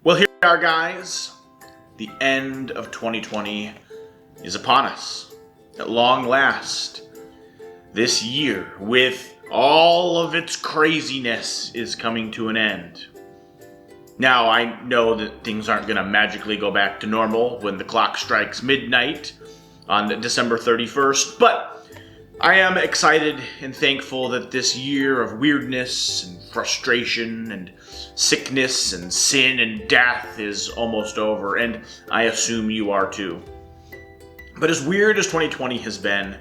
Well, here we are, guys. The end of 2020 is upon us. At long last, this year, with all of its craziness, is coming to an end. Now, I know that things aren't going to magically go back to normal when the clock strikes midnight on December 31st, but I am excited and thankful that this year of weirdness and frustration and sickness and sin and death is almost over, and I assume you are too. But as weird as 2020 has been,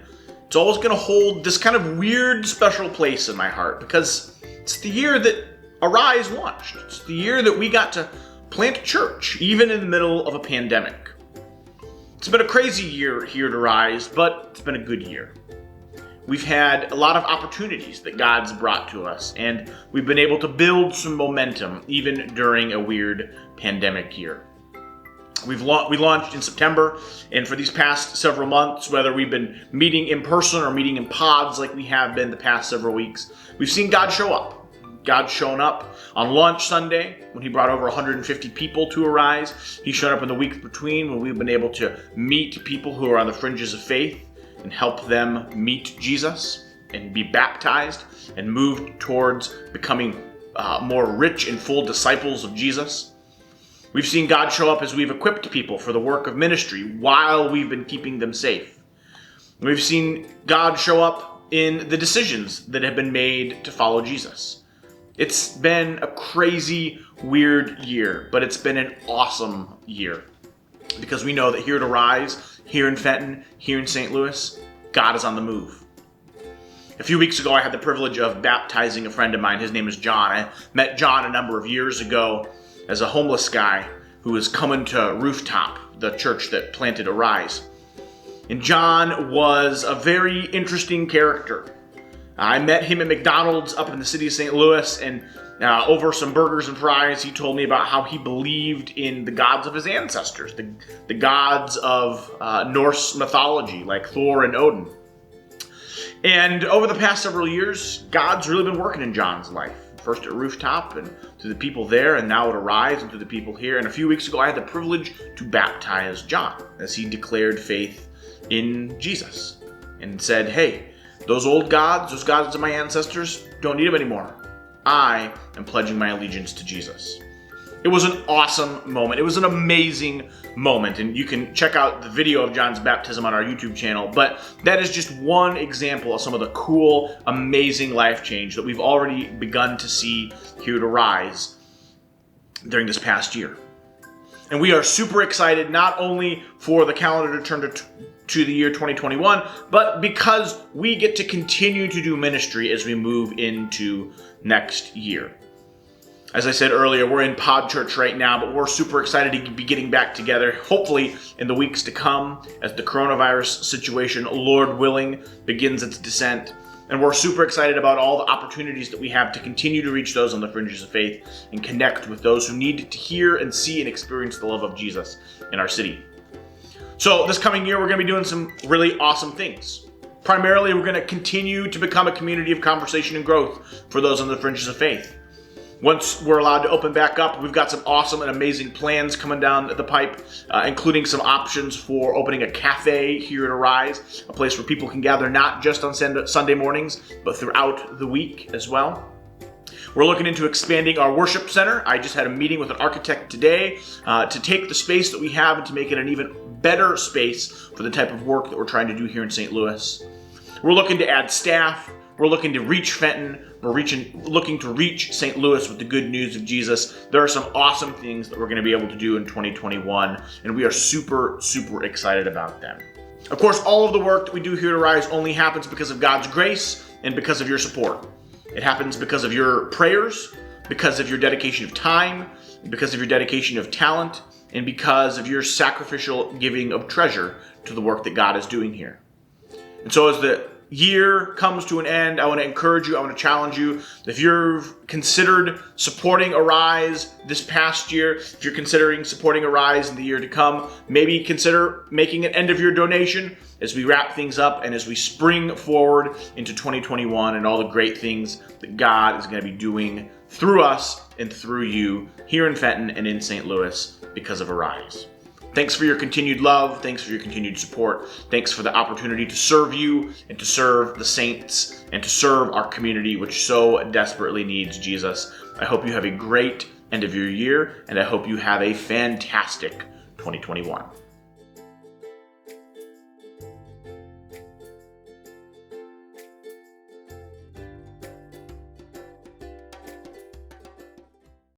it's always going to hold this kind of weird special place in my heart because it's the year that Arise launched. It's the year that we got to plant a church, even in the middle of a pandemic. It's been a crazy year here at Arise, but it's been a good year. We've had a lot of opportunities that God's brought to us, and we've been able to build some momentum even during a weird pandemic year. We launched in September, and for these past several months, whether we've been meeting in person or meeting in pods like we have been the past several weeks, we've seen God show up. God's shown up on launch Sunday when he brought over 150 people to Arise. He's shown up in the weeks between when we've been able to meet people who are on the fringes of faith and help them meet Jesus and be baptized and move towards becoming more rich and full disciples of Jesus. We've seen God show up as we've equipped people for the work of ministry while we've been keeping them safe. We've seen God show up in the decisions that have been made to follow Jesus. It's been a crazy, weird year, but it's been an awesome year because we know that here at Arise, here in Fenton, here in St. Louis, God is on the move. A few weeks ago, I had the privilege of baptizing a friend of mine. His name is John. I met John a number of years ago as a homeless guy who was coming to Rooftop, the church that planted Arise. And John was a very interesting character. I met him at McDonald's up in the city of St. Louis, and over some burgers and fries, he told me about how he believed in the gods of his ancestors, the gods of Norse mythology, like Thor and Odin. And over the past several years, God's really been working in John's life. First at Rooftop, and to the people there, and now at Arise, and to the people here. And a few weeks ago, I had the privilege to baptize John as he declared faith in Jesus and said, hey, those old gods, those gods of my ancestors, don't need them anymore. I am pledging my allegiance to Jesus. It was an awesome moment. It was an amazing moment, and you can check out the video of John's baptism on our YouTube channel, but that is just one example of some of the cool, amazing life change that we've already begun to see here at Arise during this past year. And we are super excited not only for the calendar to turn to the year 2021, but because we get to continue to do ministry as we move into next year. As I said earlier, we're in Pod Church right now, but we're super excited to be getting back together, hopefully in the weeks to come, as the coronavirus situation, Lord willing, begins its descent. And we're super excited about all the opportunities that we have to continue to reach those on the fringes of faith and connect with those who need to hear and see and experience the love of Jesus in our city. So this coming year, we're going to be doing some really awesome things. Primarily, we're going to continue to become a community of conversation and growth for those on the fringes of faith. Once we're allowed to open back up, we've got some awesome and amazing plans coming down the pipe, including some options for opening a cafe here at Arise, a place where people can gather not just on Sunday mornings, but throughout the week as well. We're looking into expanding our worship center. I just had a meeting with an architect today to take the space that we have and to make it an even better space for the type of work that we're trying to do here in St. Louis. We're looking to add staff. We're looking to reach Fenton. We're looking to reach St. Louis with the good news of Jesus. There are some awesome things that we're going to be able to do in 2021, and we are super, super excited about them. Of course, all of the work that we do here at Arise only happens because of God's grace and because of your support. It happens because of your prayers, because of your dedication of time, because of your dedication of talent, and because of your sacrificial giving of treasure to the work that God is doing here. And so as the year comes to an end, I want to encourage you, I want to challenge you. If you've considered supporting Arise this past year, if you're considering supporting Arise in the year to come, maybe consider making an end of year donation as we wrap things up and as we spring forward into 2021 and all the great things that God is going to be doing through us and through you here in Fenton and in St. Louis because of Arise. Thanks for your continued love. Thanks for your continued support. Thanks for the opportunity to serve you and to serve the saints and to serve our community, which so desperately needs Jesus. I hope you have a great end of your year, and I hope you have a fantastic 2021.